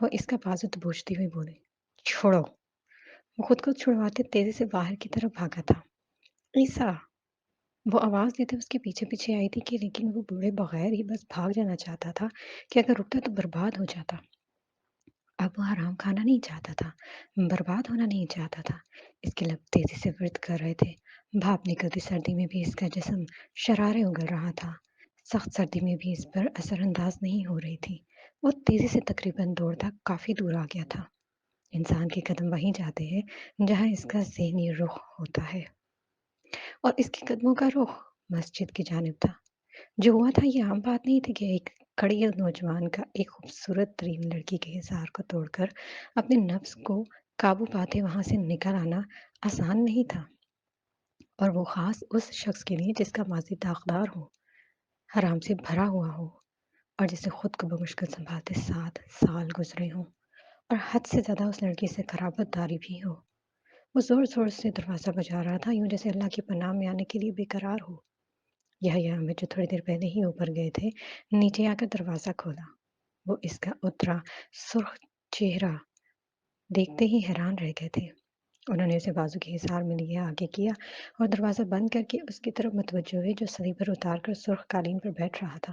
وہ اس کا بازو دبوچتی ہوئی بولی، چھوڑو۔ وہ خود کو چھڑواتے تیزی سے باہر کی طرف بھاگا تھا۔ عیسیٰ! وہ آواز دیتے اس کے پیچھے پیچھے آئی تھی کہ لیکن وہ بوڑھے بغیر ہی بس بھاگ جانا چاہتا تھا کہ اگر رکتا تو برباد ہو جاتا۔ اب وہ آرام کھانا نہیں چاہتا تھا، برباد ہونا نہیں چاہتا تھا۔ اس کے لب تیزی سے ورد کر رہے تھے۔ بھاپ نکلتی سردی میں بھی اس کا جسم شرارے اگل رہا تھا۔ سخت سردی میں بھی اس پر اثر انداز نہیں ہو رہی تھی۔ وہ تیزی سے تقریباً دوڑتا کافی دور آ گیا تھا۔ انسان کے قدم وہیں جاتے ہیں جہاں اس کا ذہنی رخ ہوتا ہے، اور اس کے قدموں کا رخ مسجد کی جانب تھا۔ جو ہوا تھا یہ عام بات نہیں تھی کہ ایک کڑی نوجوان کا ایک خوبصورت ترین لڑکی کے حصار کو توڑ کر اپنے نفس کو قابو پاتے وہاں سے نکل آنا آسان نہیں تھا، اور وہ خاص اس شخص کے لیے جس کا ماضی داغدار ہو، حرام سے بھرا ہوا ہو، اور جسے خود کو بمشکل سنبھالتے 7 سال گزرے ہوں، اور حد سے زیادہ اس لڑکی سے قرابت داری بھی ہو۔ وہ زور زور سے دروازہ بجا رہا تھا، یوں جیسے اللہ کی پناہ میں آنے کے لیے بے قرار ہو۔ یحییٰ احمد جو تھوڑی دیر پہلے ہی اوپر گئے تھے، نیچے آ کر دروازہ کھولا۔ وہ اس کا اترا سرخ چہرہ دیکھتے ہی حیران رہ گئے تھے۔ انہوں نے اسے بازو کے حصار میں لیے آگے کیا اور دروازہ بند کر کے اس کی طرف متوجہ ہوئے جو سری پر اتار کر سرخ قالین پر بیٹھ رہا تھا۔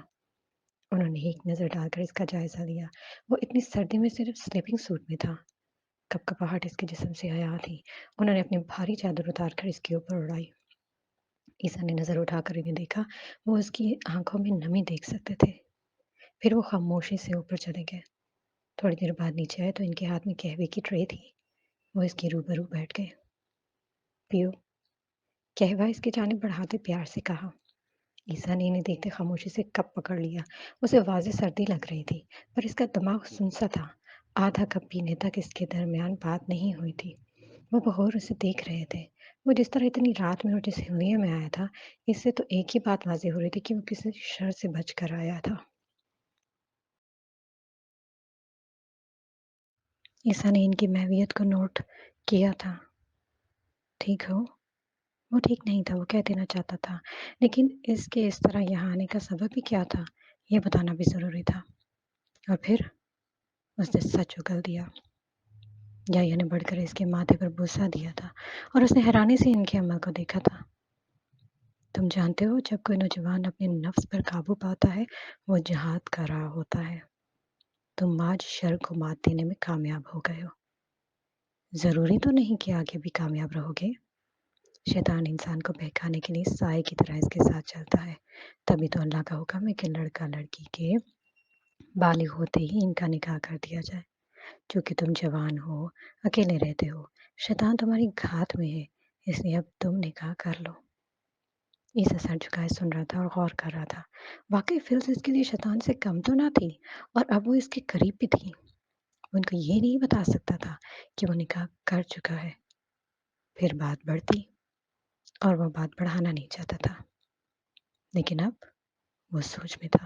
انہوں نے ایک نظر ڈال کر اس کا جائزہ لیا۔ وہ اتنی سردی میں صرف سلیپنگ سوٹ میں تھا۔ کپکپاہٹ اس کے جسم سے آیا تھی۔ انہوں نے اپنی بھاری چادر اتار کر اس کے اوپر اڑائی۔ عیسیٰ نے نظر اٹھا کر انہیں دیکھا۔ وہ اس کی آنکھوں میں نمی دیکھ سکتے تھے۔ پھر وہ خاموشی سے اوپر چلے گئے۔ تھوڑی دیر بعد نیچے آئے تو ان کے ہاتھ میں قہوے کی ٹرے تھی۔ وہ اس کے روبرو بیٹھ گئے۔ پیو۔ قہوہ اس کی جانب بڑھاتے پیار سے کہا۔ عیسیٰ نے انہیں دیکھتے خاموشی سے کپ پکڑ لیا۔ اسے واضح سردی لگ رہی تھی، پر اس کا دماغ سنسا تھا۔ آدھا کپ پینے تک اس کے درمیان بات نہیں ہوئی تھی۔ وہ بغور اسے دیکھ رہے تھے۔ وہ جس طرح اتنی رات میں اور جس حلیے میں آیا تھا، اس سے تو ایک ہی بات واضح ہو رہی تھی کہ وہ کسی شر سے بچ کر آیا تھا۔ عیسیٰ نے ان کی محویت کو نوٹ کیا تھا۔ ٹھیک ہو؟ وہ ٹھیک نہیں تھا، وہ کہہ دینا چاہتا تھا، لیکن اس کے اس طرح یہاں آنے کا سبب بھی کیا تھا، یہ بتانا بھی ضروری تھا۔ اور پھر اس نے سچ اگل دیا۔ یا نے بڑھ کر اس کے ماتھے پر بوسہ دیا تھا، اور اس نے حیرانی سے ان کے عمل کو دیکھا تھا۔ تم جانتے ہو جب کوئی نوجوان اپنے نفس پر قابو پاتا ہے وہ جہاد کر رہا ہوتا ہے۔ تم آج شر کو مات دینے میں کامیاب ہو گئے ہو۔ ضروری تو نہیں کہ آگے بھی کامیاب رہو گے۔ شیطان انسان کو بہکانے کے لیے سائے کی طرح اس کے ساتھ چلتا ہے۔ تبھی تو اللہ کا حکم ہے کہ لڑکا لڑکی کے بالغ ہوتے ہی ان کا نکاح کر دیا جائے۔ چونکہ تم جوان ہو، اکیلے رہتے ہو، شیطان تمہاری گھات میں ہے، اس لیے اب تم نکاح کر لو۔ عیسیٰ سر جھکائے سن رہا تھا اور غور کر رہا تھا۔ واقعی فلس اس کے لیے شیطان سے کم تو نہ تھی، اور اب وہ اس کے قریب بھی تھی۔ وہ ان کو یہ نہیں بتا سکتا تھا کہ وہ نکاح کر چکا ہے۔ پھر بات بڑھتی، اور وہ بات بڑھانا نہیں چاہتا تھا، لیکن اب وہ سوچ میں تھا۔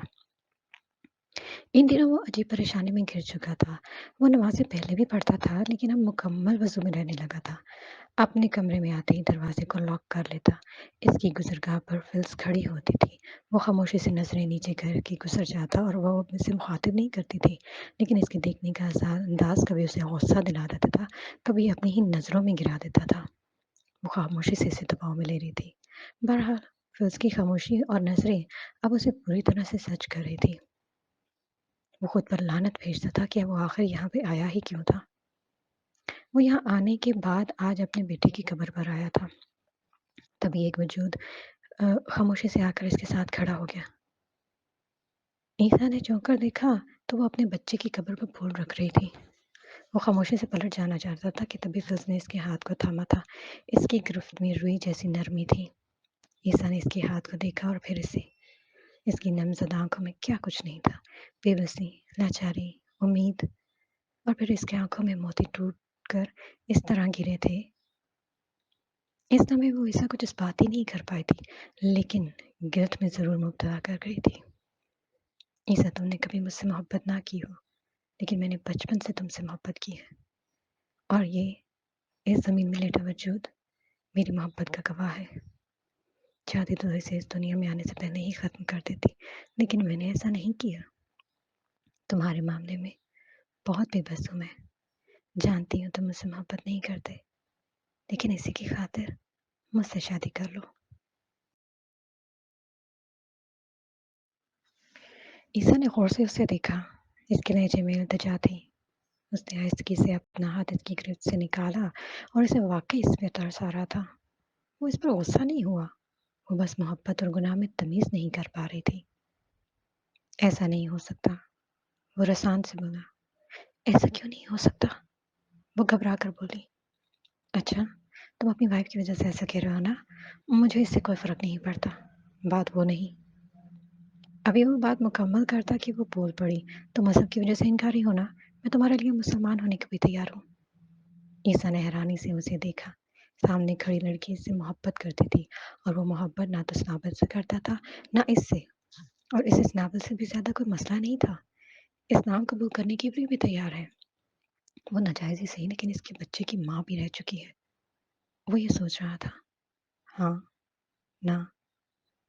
ان دنوں وہ عجیب پریشانی میں گر چکا تھا۔ وہ نمازیں پہلے بھی پڑھتا تھا، لیکن اب مکمل وضو میں رہنے لگا تھا۔ اپنے کمرے میں آتے ہی دروازے کو لاک کر لیتا۔ اس کی گزرگاہ پر فلس کھڑی ہوتی تھی۔ وہ خاموشی سے نظریں نیچے کر کے گزر جاتا، اور وہ اسے مخاطب نہیں کرتی تھی، لیکن اس کے دیکھنے کا انداز کبھی اسے غصہ دلا دیتا تھا، کبھی اپنی ہی نظروں میں گرا دیتا تھا۔ وہ خاموشی سے اسے دباؤ میں لے رہی تھی۔ بہرحال فلس کی خاموشی اور نظریں اب اسے پوری طرح سے سچ کر رہی تھی۔ وہ خود پر لعنت بھیجتا تھا کہ وہ آخر یہاں پہ آیا ہی کیوں تھا۔ وہ یہاں آنے کے بعد آج اپنے بیٹے کی قبر پر آیا تھا۔ تبھی ایک وجود خاموشی سے آ کر اس کے ساتھ کھڑا ہو گیا۔ عیسیٰ نے چونک کر دیکھا تو وہ اپنے بچے کی قبر پر پھول رکھ رہی تھی۔ وہ خاموشی سے پلٹ جانا چاہتا تھا کہ تبھی فلس نے اس کے ہاتھ کو تھاما تھا۔ اس کی گرفت میں روئی جیسی نرمی تھی۔ عیسیٰ نے اس کے ہاتھ کو دیکھا اور پھر اسے۔ اس کی نم زدہ آنکھوں میں کیا کچھ نہیں تھا، بے بسی، لاچاری، امید، اور پھر اس کے آنکھوں میں موتی ٹوٹ کر اس طرح گرے تھے۔ اس لمحے وہ عیسیٰ کو جذباتی نہیں کر پائی تھی، لیکن گرت میں ضرور مبتلا کر گئی تھی۔ عیسیٰ تم نے کبھی مجھ سے محبت نہ کی ہو، لیکن میں نے بچپن سے تم سے محبت کی ہے، اور یہ اس زمین میں لیٹا وجود میری محبت کا گواہ ہے۔ چاہتی تو اسے اس دنیا میں آنے سے پہلے ہی ختم کر دیتی، لیکن میں نے ایسا نہیں کیا۔ تمہارے معاملے میں بہت بےبس ہوں میں، جانتی ہوں تم مجھ سے محبت نہیں کرتے، لیکن اسی کی خاطر مجھ سے شادی کر لو۔ عیسیٰ نے غور سے اسے دیکھا، اس کے لہجے میں التجا تھی۔ اس نے آہستگی سے اپنا ہاتھ اس کی گرفت سے نکالا اور اسے واقعی اس میں ترس آ رہا تھا۔ وہ اس پر غصہ نہیں ہوا، وہ بس محبت اور گناہ میں تمیز نہیں کر پا رہی تھی۔ ایسا نہیں ہو سکتا، وہ رسان سے بولا۔ ایسا کیوں نہیں ہو سکتا؟ وہ گھبرا کر بولی۔ اچھا، تم اپنی وائف کی وجہ سے ایسا کہہ رہے ہو نا؟ مجھے اس سے کوئی فرق نہیں پڑتا، بات وہ نہیں۔ ابھی وہ بات مکمل کرتا کہ وہ بول پڑی، تو مذہب کی وجہ سے انکاری ہونا؟ میں تمہارے لیے مسلمان ہونے کو بھی تیار ہوں۔ عیسیٰ نے حیرانی سے اسے دیکھا۔ سامنے کھڑی لڑکی اس سے محبت کرتی تھی، اور وہ محبت نہ تو اس ناول سے کرتا تھا نہ اس سے، اور اس ناول سے بھی زیادہ کوئی مسئلہ نہیں تھا۔ اسلام قبول کرنے کے لیے بھی تیار ہے۔ وہ ناجائز ہی صحیح، لیکن اس کے بچے کی ماں بھی رہ چکی ہے۔ وہ یہ سوچ رہا تھا۔ ہاں، نہ،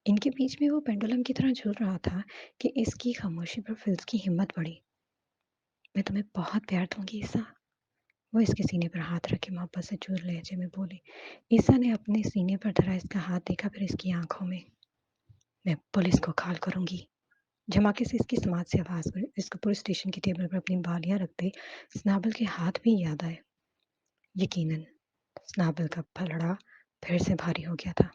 ان کے بیچ میں وہ پینڈولم کی طرح جھول رہا تھا کہ اس کی خاموشی پر فلز کی ہمت بڑھی۔ میں تمہیں بہت پیار دوں گی عیسیٰ، وہ اس کے سینے پر ہاتھ رکھے محبت سے چور لہجے میں بولی۔ عیسیٰ نے اپنے سینے پر دھرا اس کا ہاتھ دیکھا، پھر اس کی آنکھوں میں۔ میں پولیس کو کال کروں گی۔ جھماکے سے اس کی سماعت سے آواز ہوئی۔ اس کو پولیس اسٹیشن کی ٹیبل پر اپنی بالیاں رکھتے سنابل کے ہاتھ بھی یاد آئے۔ یقیناً سنابل کا پھلڑا پھر سے بھاری ہو گیا تھا۔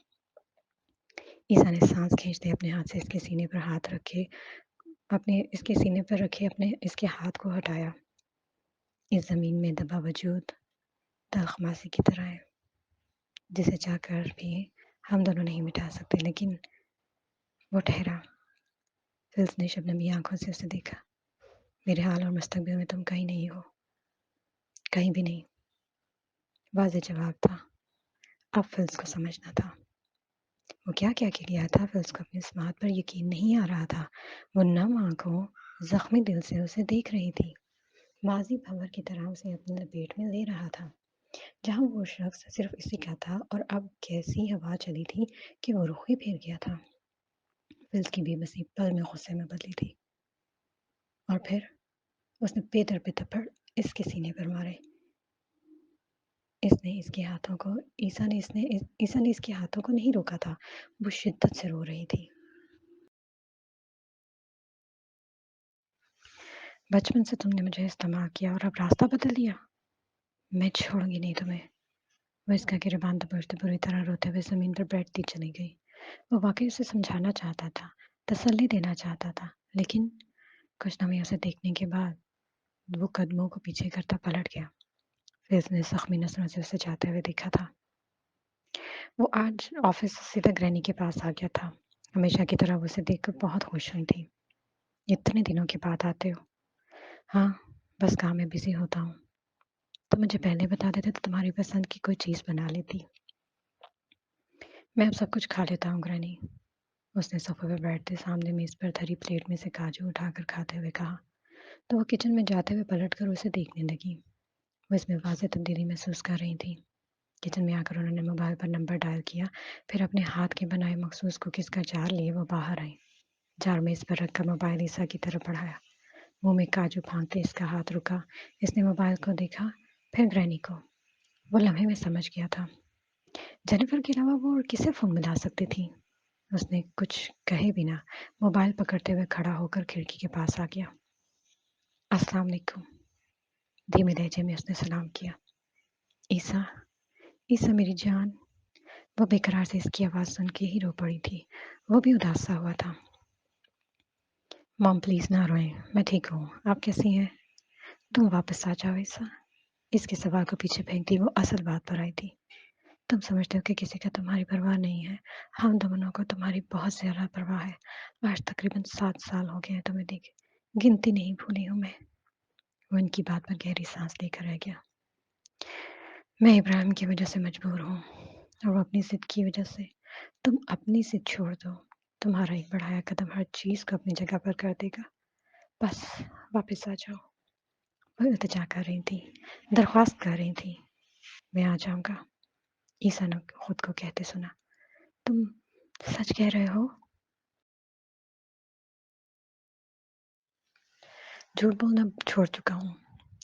عیسیٰ نے سانس کھینچتے اپنے ہاتھ سے اس کے سینے پر ہاتھ رکھے، اس کے سینے پر رکھے اپنے اس کے ہاتھ کو ہٹایا۔ اس زمین میں دبا وجود تلخماسی کی طرح ہے، جسے چاہ کر بھی ہم دونوں نہیں مٹا سکتے۔ لیکن وہ ٹھہرا۔ فلس نے شبنمی آنکھوں سے اسے دیکھا۔ میرے حال اور مستقبل میں تم کہیں نہیں ہو، کہیں بھی نہیں۔ واضح جواب تھا۔ اب فلس کو سمجھنا تھا وہ کیا کیا گیا تھا۔ فلس کو اپنی سماعت پر یقین نہیں آ رہا تھا۔ وہ نم آنکھوں، زخمی دل سے اسے دیکھ رہی تھی۔ ماضی بھنور کی طرح اسے اپنی لپیٹ میں لے رہا تھا، جہاں وہ شخص صرف اسی کا تھا، اور اب کیسی ہوا چلی تھی کہ وہ رخ ہی پھیر گیا تھا۔ فلس کی بے بسی پل میں غصے میں بدلی تھی، اور پھر اس نے پے در پہ تھپڑ اس کے سینے پر مارے۔ عیسیٰ نے اس کے ہاتھوں کو نہیں روکا تھا، وہ شدت سے رو رہی تھی۔ بچپن سے تم نے مجھے استعمال کیا اور اب راستہ بدل دیا۔ میں چھوڑوں گی نہیں تمہیں، وہ اس کا گریبان دبوچتے بری طرح روتے ہوئے زمین پر بیٹھتی چلی گئی۔ وہ واقعی اسے سمجھانا چاہتا تھا، تسلی دینا چاہتا تھا، لیکن کچھ نمی اسے دیکھنے کے بعد وہ قدموں کو پیچھے کرتا پلٹ گیا۔ پھر اس نے زخمی نظروں سے اسے جاتے ہوئے دیکھا تھا۔ وہ آج آفس سے سیدھا گرینی کے پاس آ گیا تھا۔ ہمیشہ کی طرح وہ اسے دیکھ کر بہت خوش ہوئی تھی۔ اتنے دنوں کے بعد آتے ہو؟ ہاں، بس کام میں بزی ہوتا ہوں۔ تو مجھے پہلے بتا دیتے تو تمہاری پسند کی کوئی چیز بنا لیتی۔ میں اب سب کچھ کھا لیتا ہوں گرینی، اس نے صوفے پہ بیٹھتے سامنے میز پر دھری پلیٹ میں سے کاجو اٹھا کر کھاتے ہوئے کہا۔ تو وہ کچن میں جاتے ہوئے پلٹ کر اسے دیکھنے لگی۔ وہ اس میں واضح تبدیلی محسوس کر رہی تھی۔ کچن میں آ کر انہوں نے موبائل پر نمبر ڈائل کیا، پھر اپنے ہاتھ کے بنائے مخصوص کوکیز کا جار لیے وہ باہر آئی۔ جار میز پر رکھ کر موبائل عیسیٰ کی طرف بڑھایا۔ منہ میں کاجو پھانکتے اس کا ہاتھ رکا۔ اس نے موبائل کو دیکھا، پھر گرینی کو۔ وہ لمحے میں سمجھ گیا تھا جینیفر کے علاوہ وہ اور کسے فون ملا سکتی تھی۔ اس نے کچھ کہے بنا موبائل پکڑتے ہوئے کھڑا ہو کر کھڑکی کے پاس آ گیا۔ السلام علیکم، دھیمے لہجے میں اس نے سلام کیا۔ عیسیٰ، عیسیٰ میری جان۔ وہ بے قرار سے اس کی آواز سن کے ہی رو پڑی تھی۔ وہ بھی اداس سا ہوا تھا۔ مام پلیز نہ روئیں، میں ٹھیک ہوں، آپ کیسی ہیں؟ تم واپس آ جاؤ عیسیٰ، اس کے سوال کو پیچھے پھینکتی وہ اصل بات پر آئی تھی۔ تم سمجھتے ہو کہ کسی کا تمہاری پرواہ نہیں ہے، ہم دونوں کو تمہاری بہت زیادہ پرواہ ہے۔ آج تقریباً 7 سال ہو گئے ہیں تمہیں دیکھے، گنتی نہیں بھولی ہوں میں۔ وہ ان کی بات پر گہری سانس لے کر رہ گیا۔ میں ابراہیم کی وجہ سے مجبور ہوں، اور وہ اپنی ضد کی وجہ سے۔ تم اپنی ضد چھوڑ دو، تمہارا ایک بڑھایا قدم ہر چیز کو اپنی جگہ پر کر دے گا۔ بس واپس آ جاؤ، وہ التجا کر رہی تھی، درخواست کر رہی تھی۔ میں آ جاؤں گا، عیسیٰ نے خود کو کہتے سنا۔ تم سچ کہہ رہے ہو؟ جھوٹ بولنا چھوڑ چکا ہوں،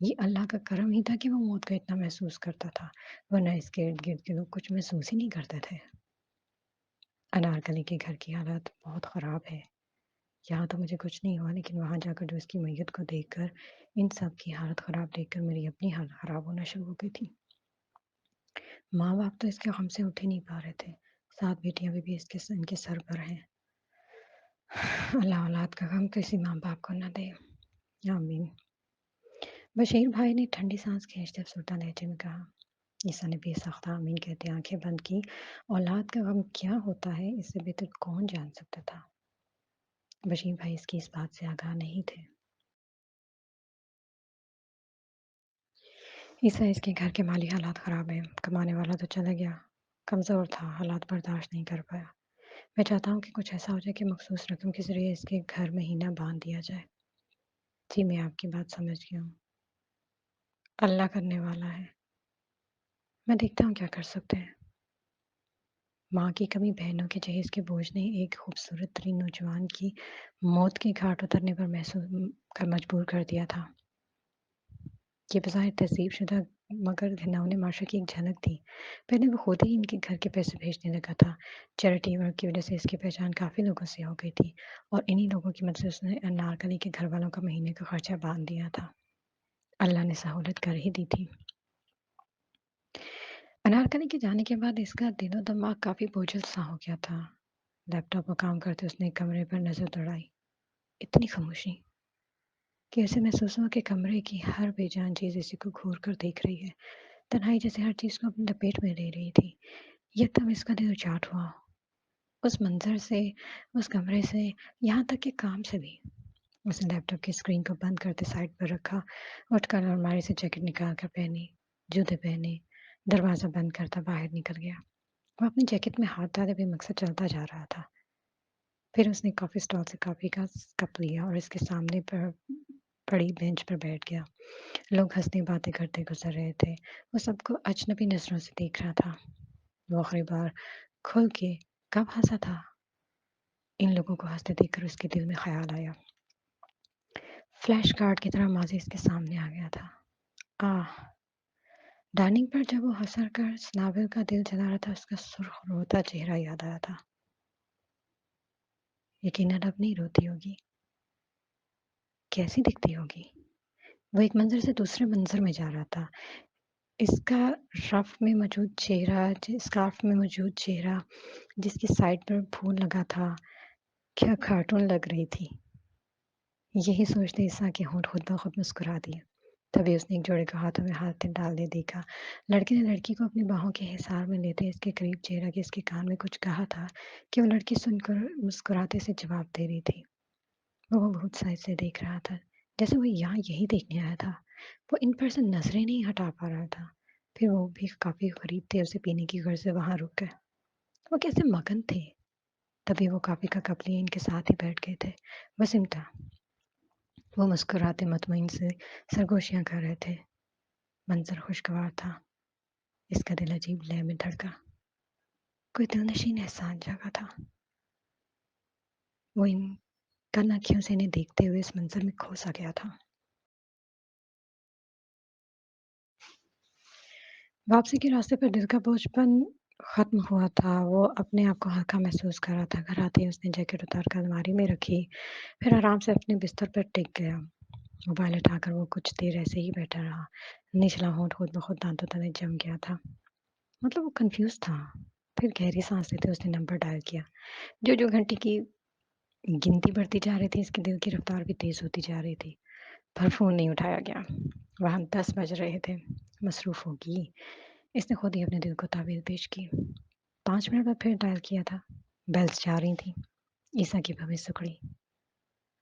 یہ اللہ کا کرم ہی تھا کہ وہ موت کو اتنا محسوس کرتا تھا، ورنہ اس کے ارد-گرد کے لوگ کچھ محسوس ہی نہیں کرتے تھے۔ انارکلی کے گھر کی حالت بہت خراب ہے۔ یہاں تو مجھے کچھ نہیں ہوا، لیکن وہاں جا کر جو اس کی میت کو دیکھ کر، ان سب کی حالت خراب دیکھ کر میری اپنی حالت خراب ہونا شروع ہو گئی تھی۔ ماں-باپ تو اس کے غم سے اٹھ ہی نہیں پا رہے تھے، 7 بیٹیاں ابھی بھی ان کے سر پر ہیں۔ اللہ اولاد کا غم کسی ماں باپ کو نہ دے، آمین۔ بشیر بھائی نے ٹھنڈی سانس کھینچتے افسردہ لہجے میں کہا۔ عیسیٰ نے بے ساختہ آمین کہتے آنکھیں بند کی۔ اولاد کا غم کیا ہوتا ہے اس سے بہتر کون جان سکتا تھا؟ بشیر بھائی اس کی اس بات سے آگاہ نہیں تھے۔ عیسیٰ اس کے گھر کے مالی حالات خراب ہیں، کمانے والا تو چلا گیا، کمزور تھا، حالات برداشت نہیں کر پایا۔ میں چاہتا ہوں کہ کچھ ایسا ہو جائے کہ مخصوص رقم کے ذریعے اس کے گھر مہینہ باندھ دیا جائے۔ جی میں آپ کی بات سمجھ گیا ہوں، اللہ کرنے والا ہے، میں دیکھتا ہوں کیا کر سکتے ہیں۔ ماں کی کمی، بہنوں کے جہیز کے بوجھ نے ایک خوبصورت ترین نوجوان کی موت کے گھاٹ اترنے پر مجبور کر دیا تھا۔ یہ بظاہر تہذیب شدہ مگر گھناؤنے معاشرے کی ایک جھلک تھی۔ پہلے وہ خود ہی ان کے گھر کے پیسے بھیجنے لگا تھا۔ چیریٹی ورک کی وجہ سے اس کی پہچان کافی لوگوں سے ہو گئی تھی، اور انہی لوگوں کی مدد سے اس نے انارکلی کے گھر والوں کا مہینے کا خرچہ باندھ دیا تھا۔ اللہ نے سہولت کر ہی دی تھی۔ انارکلی کے جانے کے بعد اس کا دل و دماغ کافی بوجھل سا ہو گیا تھا۔ لیپ ٹاپ پر کام کرتے اس نے کمرے پر نظر دوڑائی۔ اتنی خاموشی کہ اسے محسوس ہوا کہ کمرے کی ہر بے جان چیز اسی کو گھور کر دیکھ رہی ہے۔ تنہائی جیسے ہر چیز کو اپنی لپیٹ میں لے رہی تھی۔ یکدم اس کا دل اچاٹ ہوا، اس منظر سے، اس کمرے سے، یہاں تک کہ کام سے بھی۔ اس نے لیپ ٹاپ کی اسکرین کو بند کرتے سائڈ پر رکھا، اٹھ کر الماری سے جیکٹ نکال کر پہنی، جوتے پہنے، دروازہ بند کرتا باہر نکل گیا۔ وہ اپنی جیکٹ میں ہاتھ ڈالے بے مقصد چلتا جا رہا تھا۔ پھر اس نے کافی اسٹال سے کافی کا کپ لیا اور اس کے سامنے پر پڑی بینچ پر بیٹھ گیا۔ لوگ ہنستے باتیں کرتے گزر رہے تھے، وہ سب کو اجنبی نظروں سے دیکھ رہا تھا۔ وہ آخری بار کھل کے کب ہنسا تھا؟ ان لوگوں کو ہنستے دیکھ کر اس کے دل میں خیال آیا۔ فلیش کارڈ کی طرح ماضی اس کے سامنے آ گیا تھا۔ ڈائننگ پر جب وہ ہنسر کر سنابل کا دل جلا رہا تھا، اس کا سرخ روتا چہرہ یاد آیا تھا۔ یقیناً اب نہیں روتی ہوگی، کیسی دکھتی ہوگی؟ وہ ایک منظر سے دوسرے منظر میں جا رہا تھا۔ اس کا اسکارف میں موجود چہرہ جس کی سائڈ پر پھول لگا تھا، کیا کارٹون لگ رہی تھی۔ یہی سوچتے عیسیٰ کے ہونٹ خود بخود مسکرا دیے۔ تبھی اس نے ایک جوڑے کو ہاتھوں میں ہاتھ ڈال دے دیکھا۔ لڑکے نے لڑکی کو اپنی باہوں کے حصار میں لیتے اس کے قریب چہرہ کے اس کے کان میں کچھ کہا تھا کہ وہ لڑکی سن کر مسکراتے سے جواب دے رہی تھی۔ وہ بہت سائز سے دیکھ رہا تھا، جیسے وہ یہاں یہی دیکھنے آیا تھا۔ وہ ان پر سے نظریں نہیں ہٹا پا رہا تھا۔ پھر وہ بھی کافی قریب تھے، اسے پینے کی غرض سے وہاں رک گئے۔ وہ کیسے مگن تھے۔ تبھی وہ کافی کا کپ لیے ان کے ساتھ ہی بیٹھ گئے تھے۔ وہ سمٹا، وہ مسکراتے مطمئن سے سرگوشیاں کر رہے تھے۔ منظر خوشگوار تھا۔ اس کا دل عجیب لے میں دھڑکا، کوئی دلنشین احساس جاگا تھا۔ وہ ان کن آنکھوں سے انہیں دیکھتے ہوئے اس منظر میں کھو سا گیا تھا۔ واپسی کے راستے پر دل کا بوجھ پن ختم ہوا تھا۔ وہ اپنے آپ کو ہلکا محسوس کر رہا تھا۔ گھر آتے ہی اس نے جیکٹ اتار کر الماری میں رکھی، پھر آرام سے اپنے بستر پر ٹک گیا۔ موبائل اٹھا کر وہ کچھ دیر ایسے ہی بیٹھا رہا۔ نچلا ہونٹ خود بخود دانتوں تلے جم گیا تھا، مطلب وہ کنفیوز تھا۔ پھر گہری سانس لیتے اس نے نمبر ڈائل کیا۔ جو جو گھنٹے کی گنتی بڑھتی جا رہی تھی، اس کے دل کی رفتار بھی تیز ہوتی جا رہی تھی، پر فون نہیں اٹھایا گیا۔ وہاں 10 بج رہے تھے، مصروف ہوگی۔ اس نے خود ہی اپنے دل کو تعویذ پیش کی۔ 5 منٹ بعد پھر ڈائل کیا تھا، بیلز جا رہی تھیں۔ عیسیٰ کی بھویں سکڑی،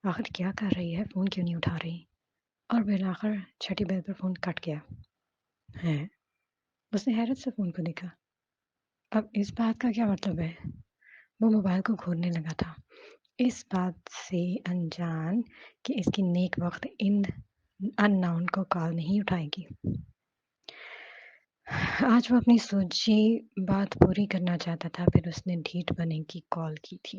آخر کیا کر رہی ہے، فون کیوں نہیں اٹھا رہی؟ اور بالآخر چھٹی بیل پر فون کٹ گیا۔ ہے، اس نے حیرت سے فون کو دیکھا۔ اب اس بات کا کیا مطلب ہے؟ وہ موبائل کو گھورنے لگا تھا، اس بات سے انجان کہ اس کی نیک وقت ان ناؤن کو کال نہیں اٹھائے گی۔ آج وہ اپنی سوچی بات پوری کرنا چاہتا تھا، پھر اس نے ڈھیٹ بنے کی کال کی تھی۔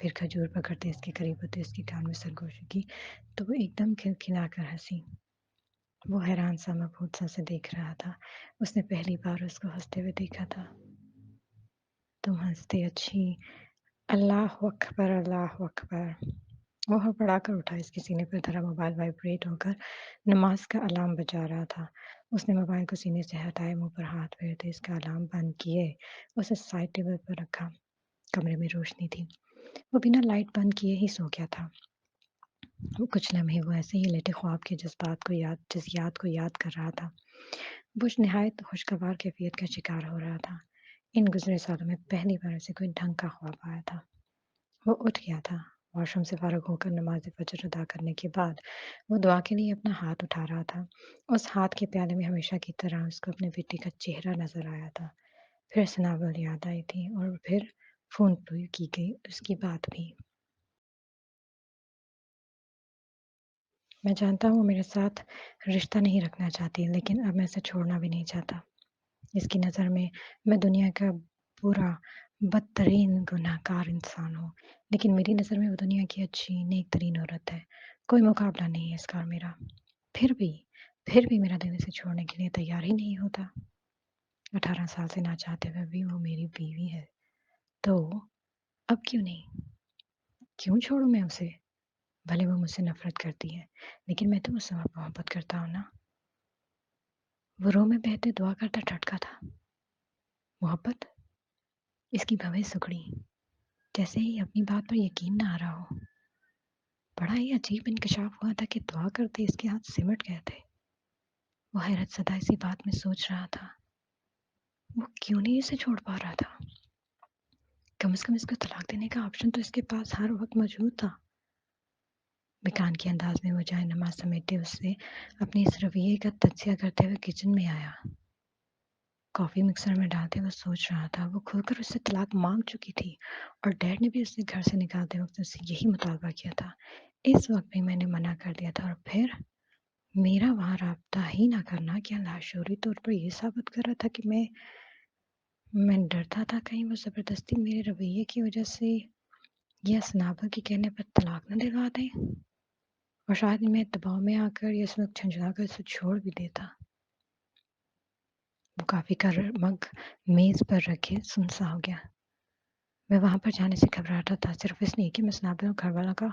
پھر کھجور پکڑتے اس کے قریب ہوتے اس کے کان میں سرگوشی کی تو وہ ایک دم کھلکھلا کر ہنسی۔ وہ حیران سا مبہوت سا اسے دیکھ رہا تھا۔ اس نے پہلی بار اس کو ہنستے ہوئے دیکھا تھا۔ تم ہنستے اچھی، اللہ اکبر اللہ اکبر۔ وہ ہڑبڑا کر اٹھا، اس کے سینے پر دھرا موبائل وائبریٹ ہو کر نماز کا الارم بجا رہا تھا۔ اس نے موبائل کو سینے سے ہٹائے، منہ پر ہاتھ پھیرتے اس کا الارم بند کیے، اسے سائڈ ٹیبل پر رکھا۔ کمرے میں روشنی تھی، وہ بنا لائٹ بند کیے ہی سو گیا تھا۔ وہ کچھ لمحے وہ ایسے ہی لیٹے خواب کے جزیات کو یاد کر رہا تھا۔ بش نہایت خوشگوار کیفیت کا شکار ہو رہا تھا۔ ان گزرے سالوں میں پہلی بار اسے کوئی ڈھنگ کا خواب آیا تھا۔ وہ اٹھ گیا تھا۔ واش روم سے فارغ ہو کر نماز فجر ادا کرنے کے بعد وہ دعا کے لیے اپنا ہاتھ اٹھا رہا تھا۔ اس ہاتھ کے پیالے میں ہمیشہ کی طرح اس کو اپنے بیٹے کا چہرہ نظر آیا تھا۔ پھر سنابل یاد آئی تھی اور پھر فون پہ کی گئی اس کی بات بھی۔ میں جانتا ہوں وہ میرے ساتھ رشتہ نہیں رکھنا چاہتی، لیکن اب میں اسے چھوڑنا بھی نہیں چاہتا۔ اس کی نظر میں دنیا کا برا بدترین گناہ گار انسان ہوں، لیکن میری نظر میں وہ دنیا کی اچھی نیک ترین عورت ہے۔ کوئی مقابلہ نہیں ہے اس کا اور میرا۔ پھر بھی میرا دل اسے چھوڑنے کے لیے تیار ہی نہیں ہوتا۔ 18 سال سے نہ چاہتے ہوئے بھی وہ میری بیوی ہے، تو اب کیوں نہیں؟ کیوں چھوڑوں میں اسے؟ بھلے وہ مجھ سے نفرت کرتی ہے، لیکن میں تو اس سے محبت کرتا ہوں نا۔ وہ رو میں بہتے دعا کرتا ٹھٹکا تھا۔ محبت؟ اس کی بھویں سکڑی، جیسے ہی اپنی بات پر یقین نہ آ رہا ہو۔ بڑا ہی عجیب انکشاف ہوا تھا کہ دعا کرتے اس کے ہاتھ سمٹ گئے تھے۔ وہ حیرت زدہ اسی بات میں سوچ رہا تھا، وہ کیوں نہیں اسے چھوڑ پا رہا تھا؟ کم از کم اس کو طلاق دینے کا آپشن تو اس کے پاس ہر وقت موجود تھا۔ بیکان کے انداز میں وہ جائے نماز سمیٹے اس سے اپنے اس رویے کا تجزیہ کرتے ہوئے کچن میں آیا۔ کافی مکسر میں ڈالتے وہ سوچ رہا تھا، وہ کھل کر اس سے طلاق مانگ چکی تھی اور ڈیڈ نے بھی اسے گھر سے نکالتے وقت اس سے یہی مطالبہ کیا تھا۔ اس وقت بھی میں نے منع کر دیا تھا، اور پھر میرا وہاں رابطہ ہی نہ کرنا کیا لاشعوری طور پر یہ ثابت کر رہا تھا کہ میں ڈرتا تھا کہیں وہ زبردستی میرے رویے کی وجہ سے یا سنابل کے کہنے پر طلاق نہ دلوا دیں، اور شاید میں دباؤ میں آ کر یا اس وقت جھنجھلا کر اسے چھوڑ بھی دیتا۔ وہ کافی کا مگ میز پر رکھے سنسا ہو گیا۔ میں وہاں پر جانے سے گھبراتا تھا، صرف اس لیے کہ میں سنابل اور گھر والا کا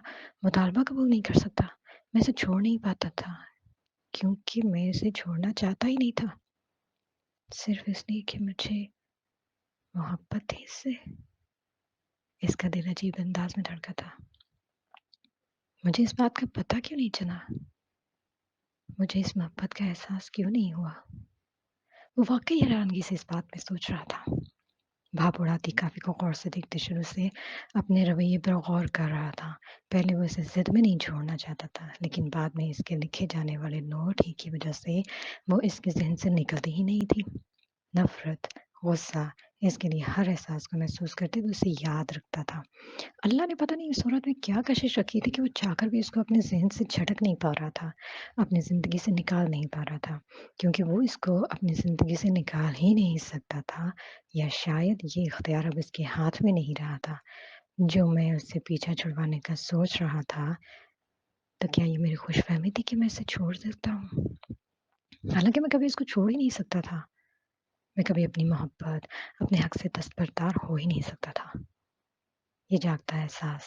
مطالبہ قبول نہیں کر سکتا۔ میں اسے چھوڑ نہیں پاتا تھا کیونکہ میں اسے چھوڑنا چاہتا ہی نہیں تھا، صرف اس لیے کہ مجھے محبت تھی اس سے۔ اس کا دل عجیب انداز میں دھڑکا تھا۔ مجھے اس بات کا پتہ کیوں نہیں چلا؟ مجھے اس محبت کا احساس کیوں نہیں ہوا؟ وہ واقعی حیرانگی سے اس بات میں سوچ رہا تھا۔ بھاپ اڑاتی کافی کو غور سے دیکھتے شروع سے اپنے رویے پر غور کر رہا تھا۔ پہلے وہ اسے ضد میں نہیں چھوڑنا چاہتا تھا، لیکن بعد میں اس کے لکھے جانے والے نوٹ ہی کی وجہ سے وہ اس کے ذہن سے نکلتی ہی نہیں تھی۔ نفرت، غصہ، اس کے لیے ہر احساس کو محسوس کرتے ہوئے اسے یاد رکھتا تھا۔ اللہ نے پتہ نہیں اس صورت میں کیا کشش رکھی تھی کہ وہ چاہ کر بھی اس کو اپنے ذہن سے جھٹک نہیں پا رہا تھا، اپنی زندگی سے نکال نہیں پا رہا تھا، کیونکہ وہ اس کو اپنی زندگی سے نکال ہی نہیں سکتا تھا، یا شاید یہ اختیار اب اس کے ہاتھ میں نہیں رہا تھا۔ جو میں اس سے پیچھا چھڑوانے کا سوچ رہا تھا، تو کیا یہ میری خوش فہمی تھی کہ میں اسے چھوڑ سکتا ہوں؟ حالانکہ میں کبھی اس کو چھوڑ ہی نہیں سکتا تھا۔ میں کبھی اپنی محبت، اپنے حق سے دستبردار ہو ہی نہیں سکتا تھا۔ یہ جاگتا احساس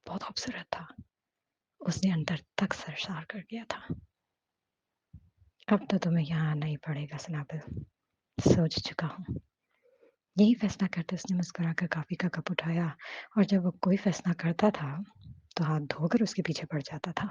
بہت خوبصورت تھا، اس نے اندر تک سرشار کر دیا تھا۔ اب تو تمہیں یہاں آنا ہی پڑے گا سنابل، سوچ چکا ہوں۔ یہی فیصلہ کرتے اس نے مسکرا کر کافی کا کپ اٹھایا، اور جب وہ کوئی فیصلہ کرتا تھا تو ہاتھ دھو کر اس کے پیچھے پڑ جاتا تھا۔